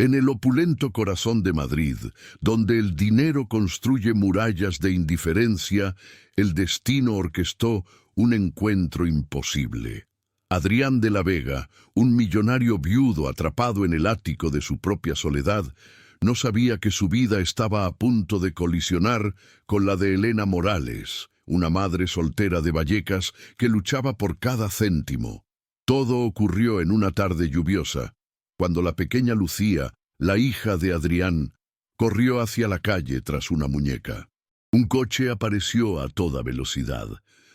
En el opulento corazón de Madrid, donde el dinero construye murallas de indiferencia, el destino orquestó un encuentro imposible. Adrián de la Vega, un millonario viudo atrapado en el ático de su propia soledad, no sabía que su vida estaba a punto de colisionar con la de Elena Morales, una madre soltera de Vallecas que luchaba por cada céntimo. Todo ocurrió en una tarde lluviosa, cuando la pequeña Lucía, la hija de Adrián, corrió hacia la calle tras una muñeca. Un coche apareció a toda velocidad.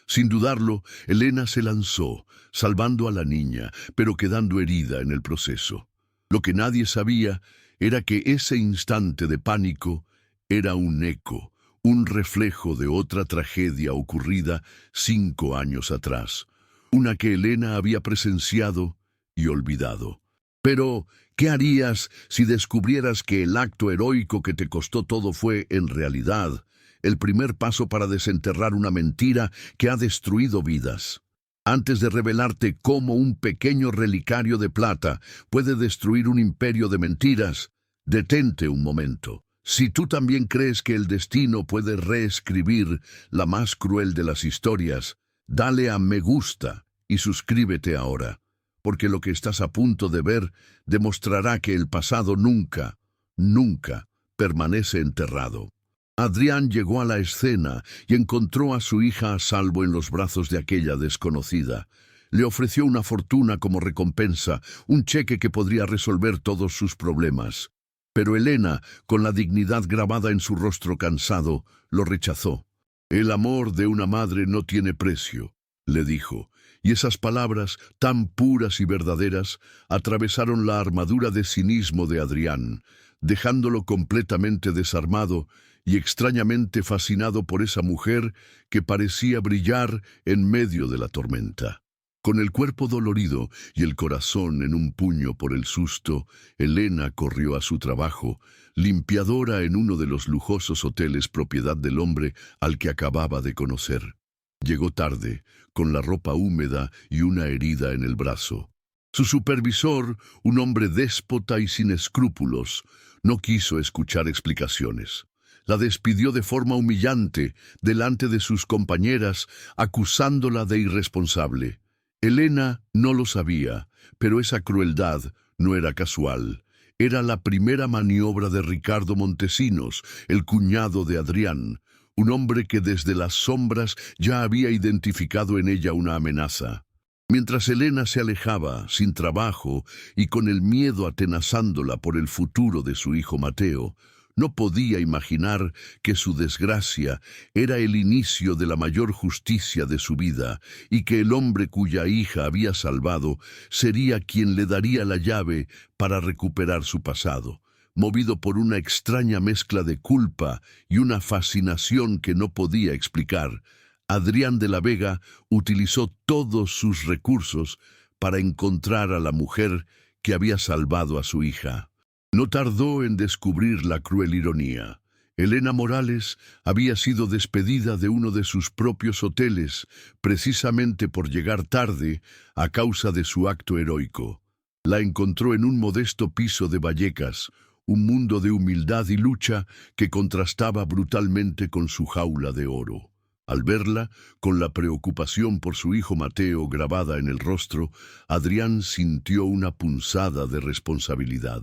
Sin dudarlo, Elena se lanzó, salvando a la niña, pero quedando herida en el proceso. Lo que nadie sabía era que ese instante de pánico era un eco, un reflejo de otra tragedia ocurrida 5 años atrás, una que Elena había presenciado y olvidado. Pero, ¿qué harías si descubrieras que el acto heroico que te costó todo fue, en realidad, el primer paso para desenterrar una mentira que ha destruido vidas? Antes de revelarte cómo un pequeño relicario de plata puede destruir un imperio de mentiras, detente un momento. Si tú también crees que el destino puede reescribir la más cruel de las historias, dale a me gusta y suscríbete ahora, porque lo que estás a punto de ver demostrará que el pasado nunca, nunca permanece enterrado. Adrián llegó a la escena y encontró a su hija a salvo en los brazos de aquella desconocida. Le ofreció una fortuna como recompensa, un cheque que podría resolver todos sus problemas. Pero Elena, con la dignidad grabada en su rostro cansado, lo rechazó. «El amor de una madre no tiene precio», le dijo, y esas palabras, tan puras y verdaderas, atravesaron la armadura de cinismo de Adrián, dejándolo completamente desarmado y extrañamente fascinado por esa mujer que parecía brillar en medio de la tormenta. Con el cuerpo dolorido y el corazón en un puño por el susto, Elena corrió a su trabajo, limpiadora en uno de los lujosos hoteles propiedad del hombre al que acababa de conocer. Llegó tarde, con la ropa húmeda y una herida en el brazo. Su supervisor, un hombre déspota y sin escrúpulos, no quiso escuchar explicaciones. La despidió de forma humillante delante de sus compañeras, acusándola de irresponsable. Elena no lo sabía, pero esa crueldad no era casual. Era la primera maniobra de Ricardo Montesinos, el cuñado de Adrián, un hombre que desde las sombras ya había identificado en ella una amenaza. Mientras Elena se alejaba, sin trabajo y con el miedo atenazándola por el futuro de su hijo Mateo, no podía imaginar que su desgracia era el inicio de la mayor justicia de su vida y que el hombre cuya hija había salvado sería quien le daría la llave para recuperar su pasado. Movido por una extraña mezcla de culpa y una fascinación que no podía explicar, Adrián de la Vega utilizó todos sus recursos para encontrar a la mujer que había salvado a su hija. No tardó en descubrir la cruel ironía. Elena Morales había sido despedida de uno de sus propios hoteles precisamente por llegar tarde a causa de su acto heroico. La encontró en un modesto piso de Vallecas, un mundo de humildad y lucha que contrastaba brutalmente con su jaula de oro. Al verla, con la preocupación por su hijo Mateo grabada en el rostro, Adrián sintió una punzada de responsabilidad.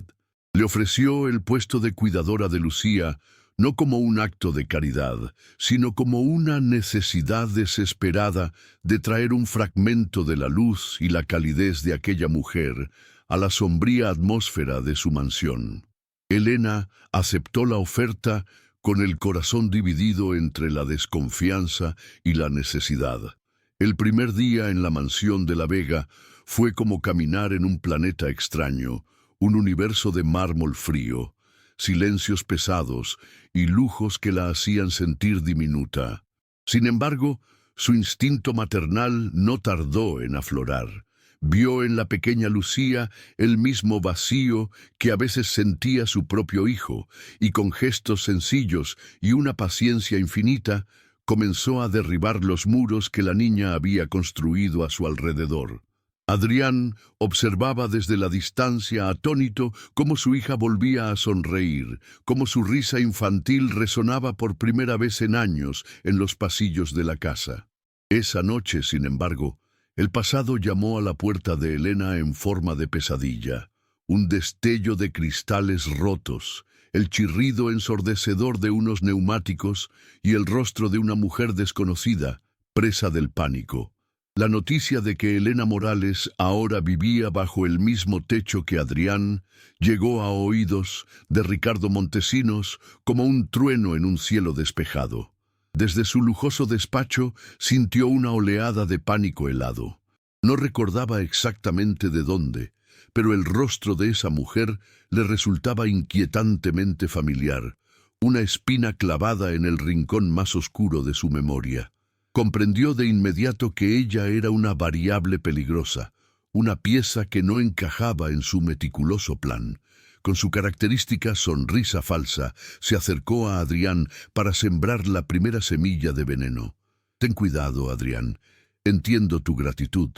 Le ofreció el puesto de cuidadora de Lucía, no como un acto de caridad, sino como una necesidad desesperada de traer un fragmento de la luz y la calidez de aquella mujer a la sombría atmósfera de su mansión. Elena aceptó la oferta con el corazón dividido entre la desconfianza y la necesidad. El primer día en la mansión de la Vega fue como caminar en un planeta extraño, un universo de mármol frío, silencios pesados y lujos que la hacían sentir diminuta. Sin embargo, su instinto maternal no tardó en aflorar. Vio en la pequeña Lucía el mismo vacío que a veces sentía su propio hijo, y con gestos sencillos y una paciencia infinita, comenzó a derribar los muros que la niña había construido a su alrededor. Adrián observaba desde la distancia atónito cómo su hija volvía a sonreír, cómo su risa infantil resonaba por primera vez en años en los pasillos de la casa. Esa noche, sin embargo, el pasado llamó a la puerta de Elena en forma de pesadilla. Un destello de cristales rotos, el chirrido ensordecedor de unos neumáticos y el rostro de una mujer desconocida, presa del pánico. La noticia de que Elena Morales ahora vivía bajo el mismo techo que Adrián llegó a oídos de Ricardo Montesinos como un trueno en un cielo despejado. Desde su lujoso despacho sintió una oleada de pánico helado. No recordaba exactamente de dónde, pero el rostro de esa mujer le resultaba inquietantemente familiar, una espina clavada en el rincón más oscuro de su memoria. Comprendió de inmediato que ella era una variable peligrosa, una pieza que no encajaba en su meticuloso plan. Con su característica sonrisa falsa, se acercó a Adrián para sembrar la primera semilla de veneno. «Ten cuidado, Adrián. Entiendo tu gratitud,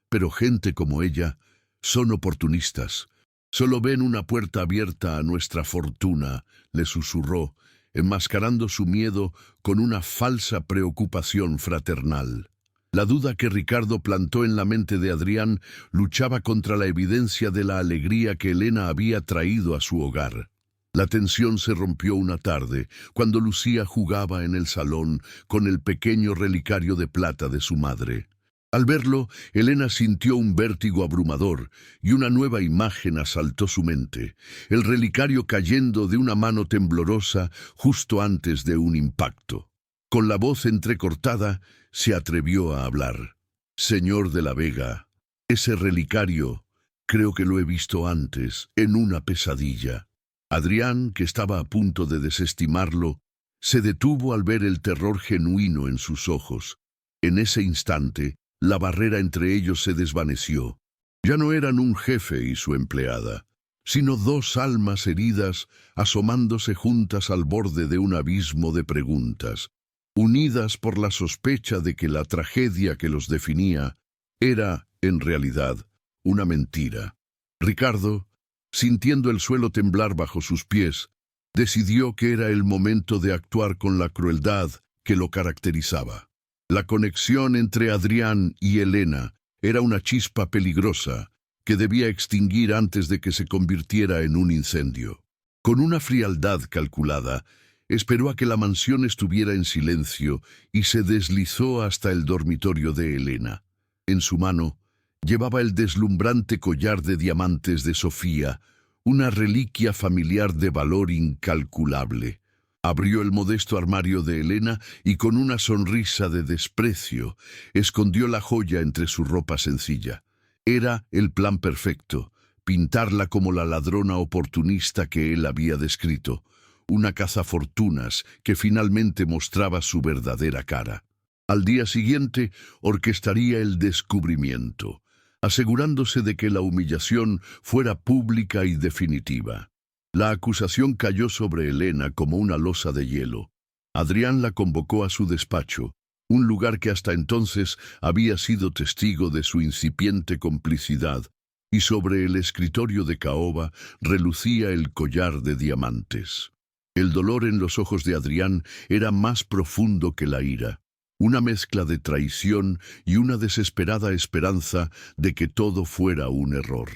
pero gente como ella son oportunistas. Solo ven una puerta abierta a nuestra fortuna», le susurró, enmascarando su miedo con una falsa preocupación fraternal. La duda que Ricardo plantó en la mente de Adrián luchaba contra la evidencia de la alegría que Elena había traído a su hogar. La tensión se rompió una tarde, cuando Lucía jugaba en el salón con el pequeño relicario de plata de su madre. Al verlo, Elena sintió un vértigo abrumador y una nueva imagen asaltó su mente, el relicario cayendo de una mano temblorosa justo antes de un impacto. Con la voz entrecortada, se atrevió a hablar. «Señor de la Vega, ese relicario, creo que lo he visto antes, en una pesadilla». Adrián, que estaba a punto de desestimarlo, se detuvo al ver el terror genuino en sus ojos. En ese instante, la barrera entre ellos se desvaneció. Ya no eran un jefe y su empleada, sino dos almas heridas asomándose juntas al borde de un abismo de preguntas, unidas por la sospecha de que la tragedia que los definía era, en realidad, una mentira. Ricardo, sintiendo el suelo temblar bajo sus pies, decidió que era el momento de actuar con la crueldad que lo caracterizaba. La conexión entre Adrián y Elena era una chispa peligrosa que debía extinguir antes de que se convirtiera en un incendio. Con una frialdad calculada, esperó a que la mansión estuviera en silencio y se deslizó hasta el dormitorio de Elena. En su mano llevaba el deslumbrante collar de diamantes de Sofía, una reliquia familiar de valor incalculable. Abrió el modesto armario de Elena y con una sonrisa de desprecio escondió la joya entre su ropa sencilla. Era el plan perfecto, pintarla como la ladrona oportunista que él había descrito, una cazafortunas que finalmente mostraba su verdadera cara. Al día siguiente orquestaría el descubrimiento, asegurándose de que la humillación fuera pública y definitiva. La acusación cayó sobre Elena como una losa de hielo. Adrián la convocó a su despacho, un lugar que hasta entonces había sido testigo de su incipiente complicidad, y sobre el escritorio de caoba relucía el collar de diamantes. El dolor en los ojos de Adrián era más profundo que la ira, una mezcla de traición y una desesperada esperanza de que todo fuera un error.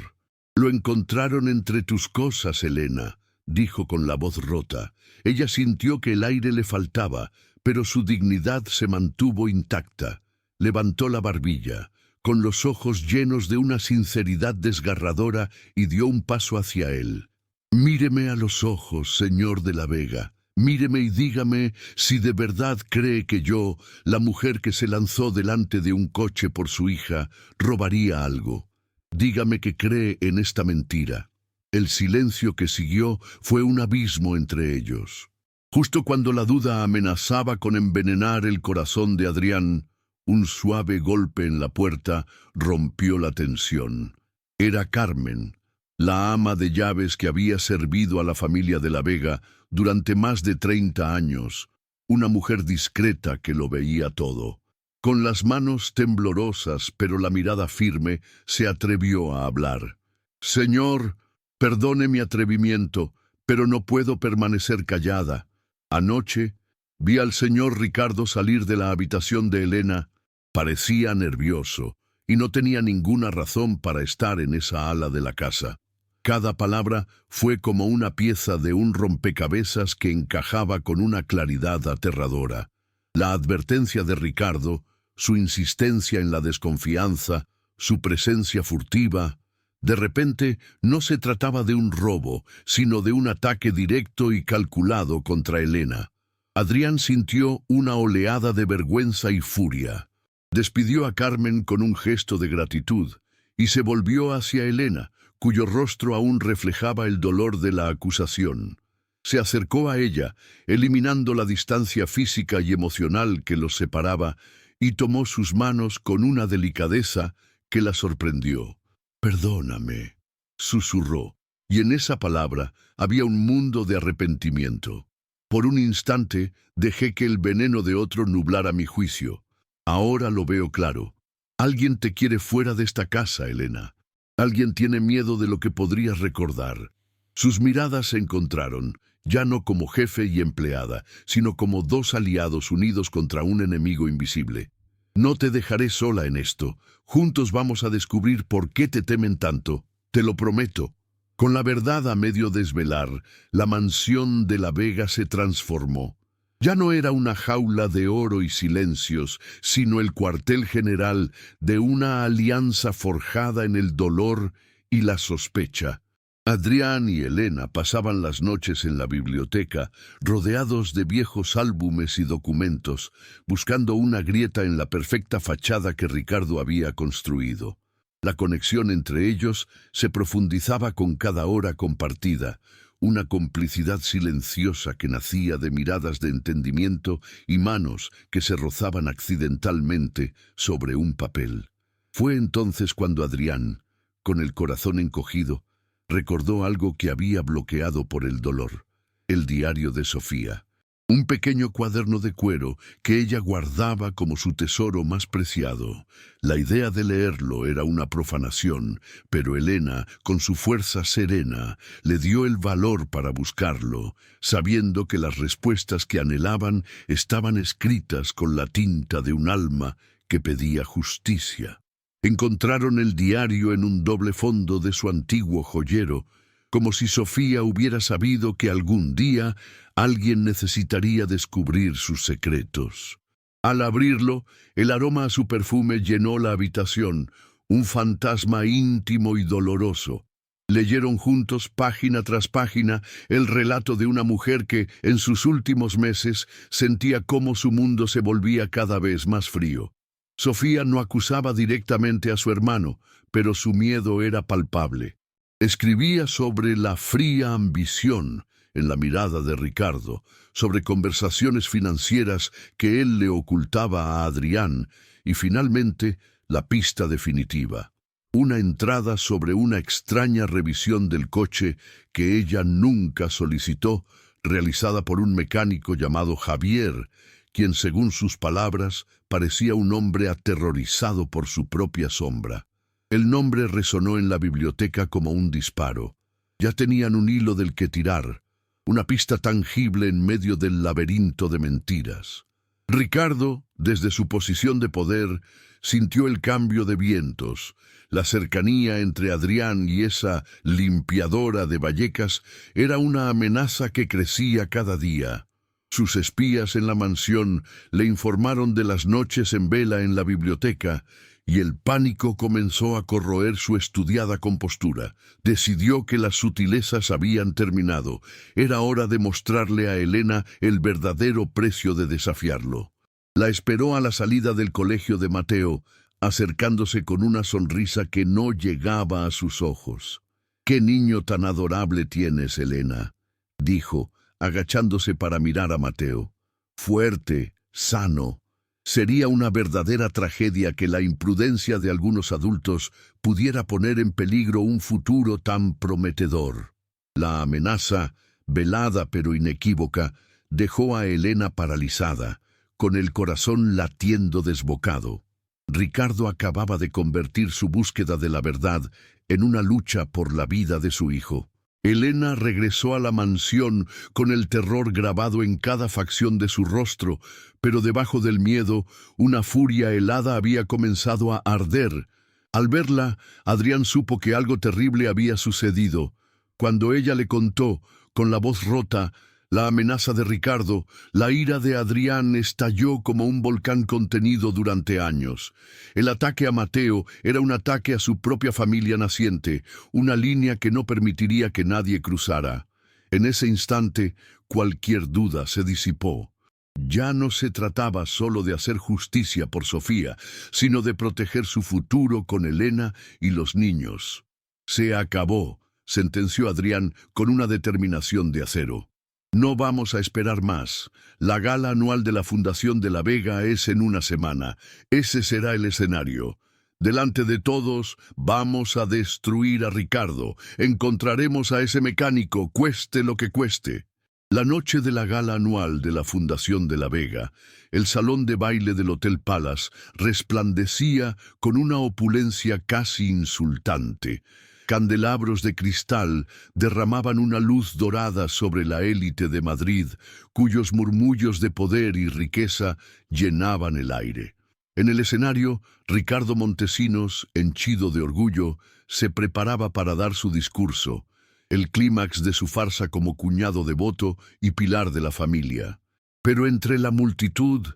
«Lo encontraron entre tus cosas, Elena», dijo con la voz rota. Ella sintió que el aire le faltaba, pero su dignidad se mantuvo intacta. Levantó la barbilla, con los ojos llenos de una sinceridad desgarradora, y dio un paso hacia él. «Míreme a los ojos, señor de la Vega. Míreme y dígame si de verdad cree que yo, la mujer que se lanzó delante de un coche por su hija, robaría algo. Dígame que cree en esta mentira». El silencio que siguió fue un abismo entre ellos. Justo cuando la duda amenazaba con envenenar el corazón de Adrián, un suave golpe en la puerta rompió la tensión. Era Carmen, la ama de llaves que había servido a la familia de la Vega durante más de 30 años, una mujer discreta que lo veía todo. Con las manos temblorosas, pero la mirada firme, se atrevió a hablar. «Señor, perdone mi atrevimiento, pero no puedo permanecer callada. Anoche vi al señor Ricardo salir de la habitación de Elena. Parecía nervioso y no tenía ninguna razón para estar en esa ala de la casa. Cada palabra fue como una pieza de un rompecabezas que encajaba con una claridad aterradora. La advertencia de Ricardo, su insistencia en la desconfianza, su presencia furtiva. De repente, no se trataba de un robo, sino de un ataque directo y calculado contra Elena. Adrián sintió una oleada de vergüenza y furia. Despidió a Carmen con un gesto de gratitud y se volvió hacia Elena, cuyo rostro aún reflejaba el dolor de la acusación. Se acercó a ella, eliminando la distancia física y emocional que los separaba, y tomó sus manos con una delicadeza que la sorprendió. «Perdóname», susurró, y en esa palabra había un mundo de arrepentimiento. «Por un instante dejé que el veneno de otro nublara mi juicio. Ahora lo veo claro. Alguien te quiere fuera de esta casa, Elena. Alguien tiene miedo de lo que podrías recordar». Sus miradas se encontraron, ya no como jefe y empleada, sino como dos aliados unidos contra un enemigo invisible. «No te dejaré sola en esto. Juntos vamos a descubrir por qué te temen tanto. Te lo prometo». Con la verdad a medio desvelar, la mansión de la Vega se transformó. Ya no era una jaula de oro y silencios, sino el cuartel general de una alianza forjada en el dolor y la sospecha. Adrián y Elena pasaban las noches en la biblioteca, rodeados de viejos álbumes y documentos, buscando una grieta en la perfecta fachada que Ricardo había construido. La conexión entre ellos se profundizaba con cada hora compartida, una complicidad silenciosa que nacía de miradas de entendimiento y manos que se rozaban accidentalmente sobre un papel. Fue entonces cuando Adrián, con el corazón encogido, recordó algo que había bloqueado por el dolor: el diario de Sofía. Un pequeño cuaderno de cuero que ella guardaba como su tesoro más preciado. La idea de leerlo era una profanación, pero Elena, con su fuerza serena, le dio el valor para buscarlo, sabiendo que las respuestas que anhelaban estaban escritas con la tinta de un alma que pedía justicia. Encontraron el diario en un doble fondo de su antiguo joyero, como si Sofía hubiera sabido que algún día alguien necesitaría descubrir sus secretos. Al abrirlo, el aroma a su perfume llenó la habitación, un fantasma íntimo y doloroso. Leyeron juntos, página tras página, el relato de una mujer que, en sus últimos meses, sentía cómo su mundo se volvía cada vez más frío. Sofía no acusaba directamente a su hermano, pero su miedo era palpable. Escribía sobre la fría ambición en la mirada de Ricardo, sobre conversaciones financieras que él le ocultaba a Adrián y finalmente la pista definitiva: una entrada sobre una extraña revisión del coche que ella nunca solicitó, realizada por un mecánico llamado Javier, quien, según sus palabras, parecía un hombre aterrorizado por su propia sombra. El nombre resonó en la biblioteca como un disparo. Ya tenían un hilo del que tirar, una pista tangible en medio del laberinto de mentiras. Ricardo, desde su posición de poder, sintió el cambio de vientos. La cercanía entre Adrián y esa limpiadora de Vallecas era una amenaza que crecía cada día. Sus espías en la mansión le informaron de las noches en vela en la biblioteca, y el pánico comenzó a corroer su estudiada compostura. Decidió que las sutilezas habían terminado. Era hora de mostrarle a Elena el verdadero precio de desafiarlo. La esperó a la salida del colegio de Mateo, acercándose con una sonrisa que no llegaba a sus ojos. «¡Qué niño tan adorable tienes, Elena!», dijo, agachándose para mirar a Mateo. «Fuerte, sano». Sería una verdadera tragedia que la imprudencia de algunos adultos pudiera poner en peligro un futuro tan prometedor. La amenaza, velada pero inequívoca, dejó a Elena paralizada, con el corazón latiendo desbocado. Ricardo acababa de convertir su búsqueda de la verdad en una lucha por la vida de su hijo. Elena regresó a la mansión con el terror grabado en cada facción de su rostro, pero debajo del miedo, una furia helada había comenzado a arder. Al verla, Adrián supo que algo terrible había sucedido. Cuando ella le contó, con la voz rota, la amenaza de Ricardo, la ira de Adrián estalló como un volcán contenido durante años. El ataque a Mateo era un ataque a su propia familia naciente, una línea que no permitiría que nadie cruzara. En ese instante, cualquier duda se disipó. Ya no se trataba solo de hacer justicia por Sofía, sino de proteger su futuro con Elena y los niños. Se acabó, sentenció Adrián con una determinación de acero. No vamos a esperar más. La gala anual de la Fundación de la Vega es en una semana. Ese será el escenario. Delante de todos, vamos a destruir a Ricardo. Encontraremos a ese mecánico, cueste lo que cueste. La noche de la gala anual de la Fundación de la Vega, el salón de baile del Hotel Palace resplandecía con una opulencia casi insultante. Candelabros de cristal derramaban una luz dorada sobre la élite de Madrid, cuyos murmullos de poder y riqueza llenaban el aire. En el escenario, Ricardo Montesinos, henchido de orgullo, se preparaba para dar su discurso, el clímax de su farsa como cuñado devoto y pilar de la familia. Pero entre la multitud,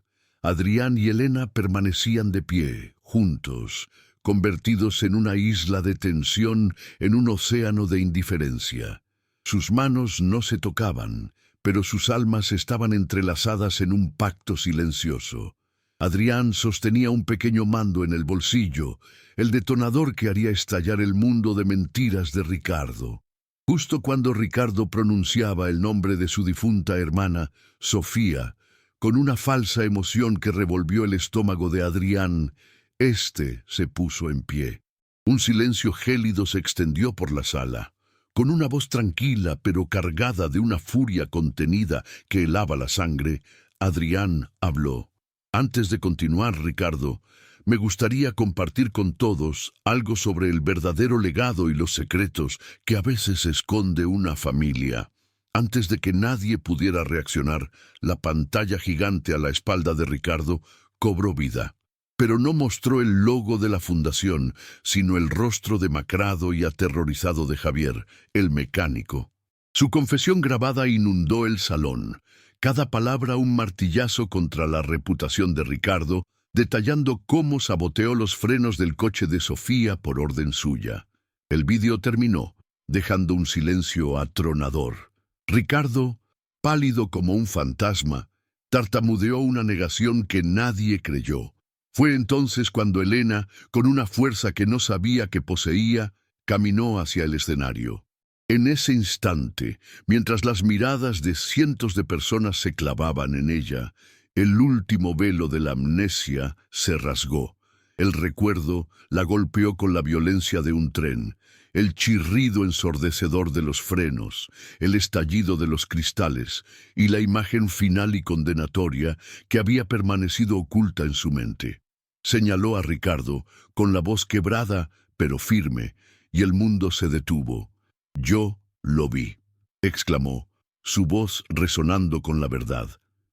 Adrián y Elena permanecían de pie, juntos, convertidos en una isla de tensión en un océano de indiferencia. Sus manos no se tocaban, pero sus almas estaban entrelazadas en un pacto silencioso. Adrián sostenía un pequeño mando en el bolsillo, el detonador que haría estallar el mundo de mentiras de Ricardo. Justo cuando Ricardo pronunciaba el nombre de su difunta hermana, Sofía, con una falsa emoción que revolvió el estómago de Adrián, este se puso en pie. Un silencio gélido se extendió por la sala. Con una voz tranquila pero cargada de una furia contenida que helaba la sangre, Adrián habló. Antes de continuar, Ricardo, me gustaría compartir con todos algo sobre el verdadero legado y los secretos que a veces esconde una familia. Antes de que nadie pudiera reaccionar, la pantalla gigante a la espalda de Ricardo cobró vida. Pero no mostró el logo de la fundación, sino el rostro demacrado y aterrorizado de Javier, el mecánico. Su confesión grabada inundó el salón, cada palabra un martillazo contra la reputación de Ricardo, detallando cómo saboteó los frenos del coche de Sofía por orden suya. El vídeo terminó, dejando un silencio atronador. Ricardo, pálido como un fantasma, tartamudeó una negación que nadie creyó. Fue entonces cuando Elena, con una fuerza que no sabía que poseía, caminó hacia el escenario. En ese instante, mientras las miradas de cientos de personas se clavaban en ella, el último velo de la amnesia se rasgó. El recuerdo la golpeó con la violencia de un tren, el chirrido ensordecedor de los frenos, el estallido de los cristales y la imagen final y condenatoria que había permanecido oculta en su mente. Señaló a Ricardo con la voz quebrada pero firme, y el mundo se detuvo. «Yo lo vi», exclamó, su voz resonando con la verdad.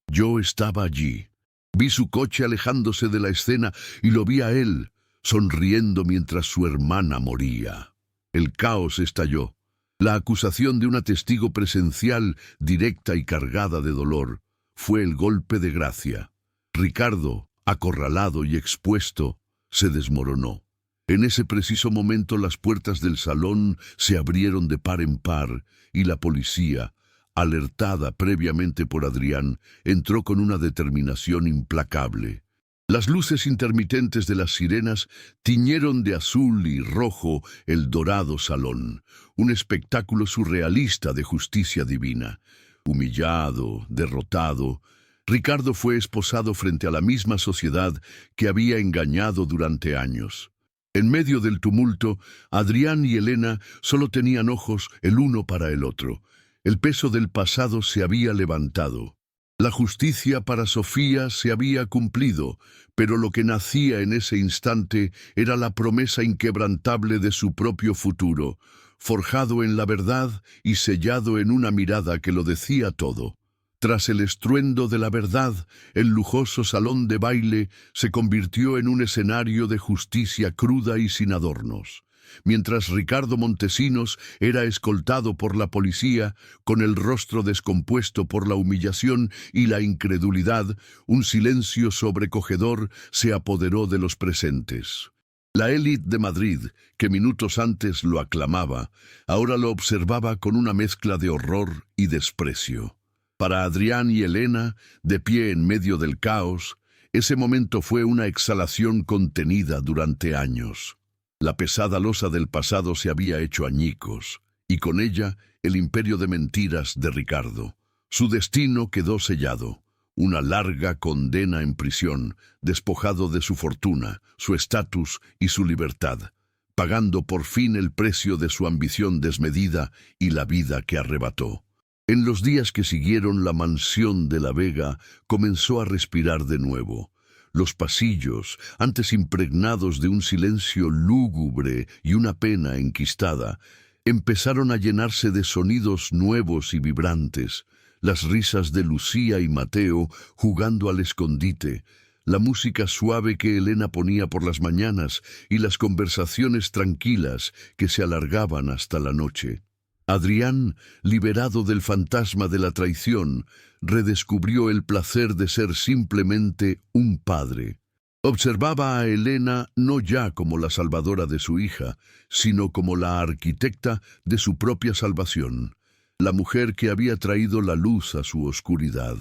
«Yo estaba allí. Vi su coche alejándose de la escena y lo vi a él, sonriendo mientras su hermana moría». El caos estalló. La acusación de una testigo presencial, directa y cargada de dolor, fue el golpe de gracia. Ricardo, acorralado y expuesto, se desmoronó. En ese preciso momento las puertas del salón se abrieron de par en par y la policía, alertada previamente por Adrián, entró con una determinación implacable. Las luces intermitentes de las sirenas tiñeron de azul y rojo el dorado salón, un espectáculo surrealista de justicia divina. Humillado, derrotado, Ricardo fue esposado frente a la misma sociedad que había engañado durante años. En medio del tumulto, Adrián y Elena solo tenían ojos el uno para el otro. El peso del pasado se había levantado. La justicia para Sofía se había cumplido, pero lo que nacía en ese instante era la promesa inquebrantable de su propio futuro, forjado en la verdad y sellado en una mirada que lo decía todo. Tras el estruendo de la verdad, el lujoso salón de baile se convirtió en un escenario de justicia cruda y sin adornos. Mientras Ricardo Montesinos era escoltado por la policía, con el rostro descompuesto por la humillación y la incredulidad, un silencio sobrecogedor se apoderó de los presentes. La élite de Madrid, que minutos antes lo aclamaba, ahora lo observaba con una mezcla de horror y desprecio. Para Adrián y Elena, de pie en medio del caos, ese momento fue una exhalación contenida durante años. La pesada losa del pasado se había hecho añicos, y con ella el imperio de mentiras de Ricardo. Su destino quedó sellado, una larga condena en prisión, despojado de su fortuna, su estatus y su libertad, pagando por fin el precio de su ambición desmedida y la vida que arrebató. En los días que siguieron, la mansión de la Vega comenzó a respirar de nuevo. Los pasillos, antes impregnados de un silencio lúgubre y una pena enquistada, empezaron a llenarse de sonidos nuevos y vibrantes, las risas de Lucía y Mateo jugando al escondite, la música suave que Elena ponía por las mañanas y las conversaciones tranquilas que se alargaban hasta la noche. Adrián, liberado del fantasma de la traición, redescubrió el placer de ser simplemente un padre. Observaba a Elena no ya como la salvadora de su hija, sino como la arquitecta de su propia salvación, la mujer que había traído la luz a su oscuridad.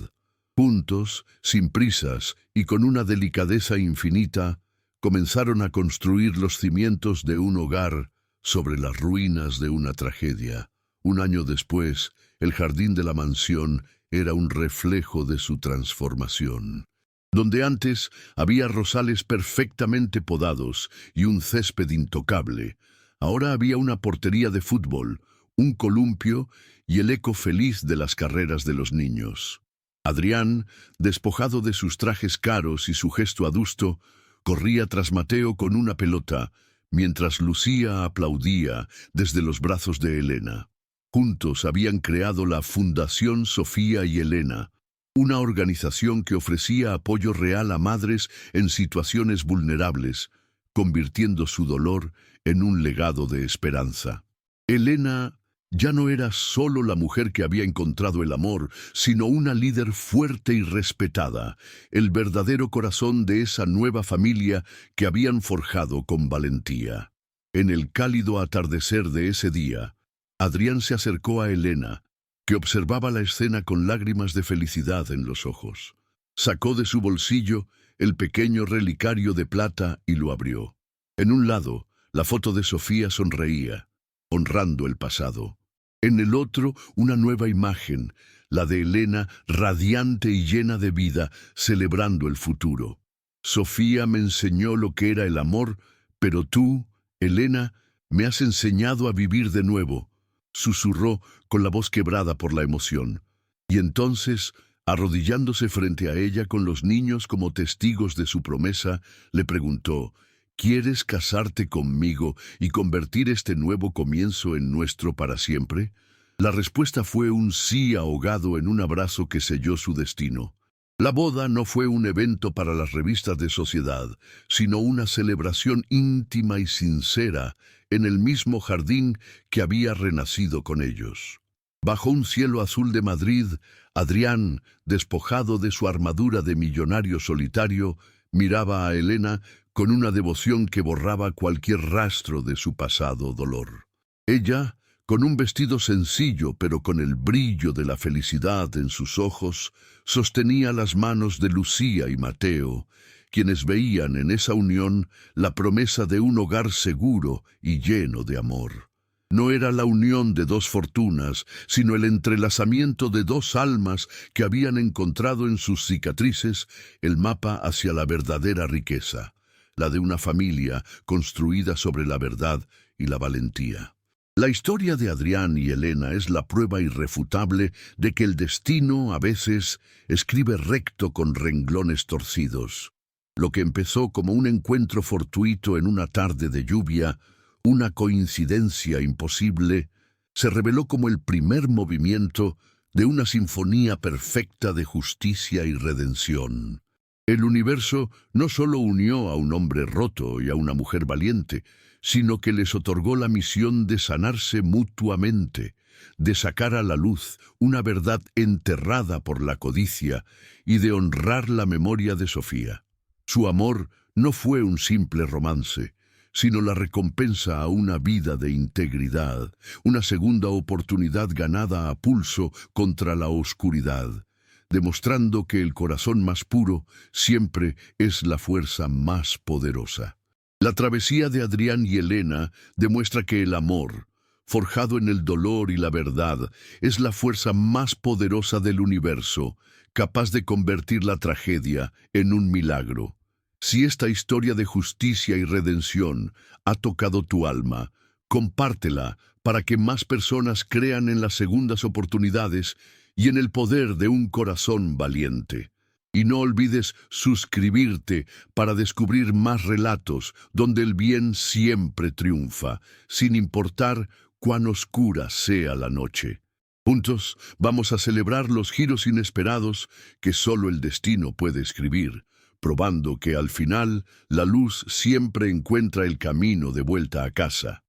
Juntos, sin prisas y con una delicadeza infinita, comenzaron a construir los cimientos de un hogar sobre las ruinas de una tragedia. Un año después, el jardín de la mansión era un reflejo de su transformación. Donde antes había rosales perfectamente podados y un césped intocable, ahora había una portería de fútbol, un columpio y el eco feliz de las carreras de los niños. Adrián, despojado de sus trajes caros y su gesto adusto, corría tras Mateo con una pelota, mientras Lucía aplaudía desde los brazos de Elena. Juntos habían creado la Fundación Sofía y Elena, una organización que ofrecía apoyo real a madres en situaciones vulnerables, convirtiendo su dolor en un legado de esperanza. Elena ya no era solo la mujer que había encontrado el amor, sino una líder fuerte y respetada, el verdadero corazón de esa nueva familia que habían forjado con valentía. En el cálido atardecer de ese día, Adrián se acercó a Elena, que observaba la escena con lágrimas de felicidad en los ojos. Sacó de su bolsillo el pequeño relicario de plata y lo abrió. En un lado, la foto de Sofía sonreía, honrando el pasado. En el otro, una nueva imagen, la de Elena, radiante y llena de vida, celebrando el futuro. Sofía me enseñó lo que era el amor, pero tú, Elena, me has enseñado a vivir de nuevo, susurró con la voz quebrada por la emoción. Y entonces, arrodillándose frente a ella con los niños como testigos de su promesa, le preguntó: ¿Quieres casarte conmigo y convertir este nuevo comienzo en nuestro para siempre? La respuesta fue un sí ahogado en un abrazo que selló su destino. La boda no fue un evento para las revistas de sociedad, sino una celebración íntima y sincera en el mismo jardín que había renacido con ellos. Bajo un cielo azul de Madrid, Adrián, despojado de su armadura de millonario solitario, miraba a Elena con una devoción que borraba cualquier rastro de su pasado dolor. Ella, con un vestido sencillo pero con el brillo de la felicidad en sus ojos, sostenía las manos de Lucía y Mateo, quienes veían en esa unión la promesa de un hogar seguro y lleno de amor. No era la unión de dos fortunas, sino el entrelazamiento de dos almas que habían encontrado en sus cicatrices el mapa hacia la verdadera riqueza, la de una familia construida sobre la verdad y la valentía. La historia de Adrián y Helena es la prueba irrefutable de que el destino a veces escribe recto con renglones torcidos. Lo que empezó como un encuentro fortuito en una tarde de lluvia, una coincidencia imposible, se reveló como el primer movimiento de una sinfonía perfecta de justicia y redención. El universo no solo unió a un hombre roto y a una mujer valiente, sino que les otorgó la misión de sanarse mutuamente, de sacar a la luz una verdad enterrada por la codicia y de honrar la memoria de Sofía. Su amor no fue un simple romance, sino la recompensa a una vida de integridad, una segunda oportunidad ganada a pulso contra la oscuridad, demostrando que el corazón más puro siempre es la fuerza más poderosa. La travesía de Adrián y Helena demuestra que el amor, forjado en el dolor y la verdad, es la fuerza más poderosa del universo, capaz de convertir la tragedia en un milagro. Si esta historia de justicia y redención ha tocado tu alma, compártela para que más personas crean en las segundas oportunidades y en el poder de un corazón valiente. Y no olvides suscribirte para descubrir más relatos donde el bien siempre triunfa, sin importar cuán oscura sea la noche. Juntos vamos a celebrar los giros inesperados que solo el destino puede escribir, probando que al final la luz siempre encuentra el camino de vuelta a casa.